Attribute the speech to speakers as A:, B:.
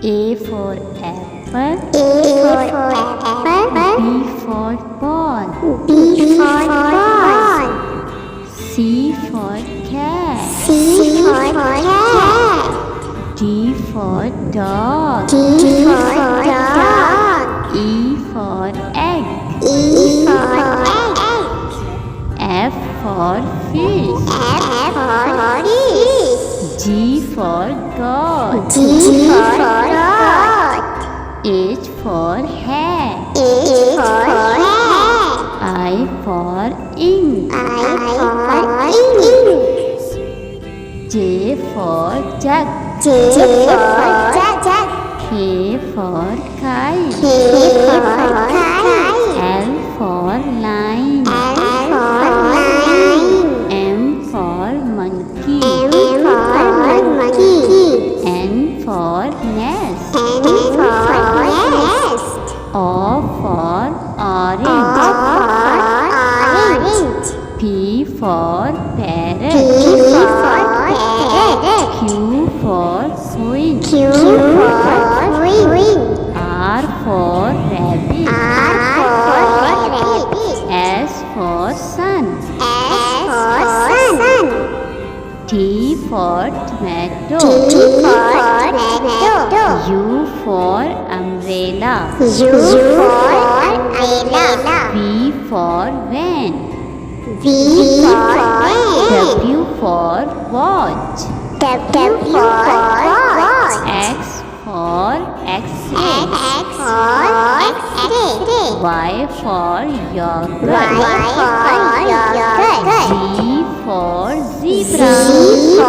A: A for apple. B for ball. C for cat. D for dog. E for egg. F for fish. G for goat. H for hat. I for ink. J for jug. K for kite. L for line. M for monkey. N for nest. O for orange. P for parrot. Q for queen. R for rabbit. S for sun. T for tomato. U for umbrella. V for van. W for watch. X for X-ray. Y for yogurt. Z for zebra.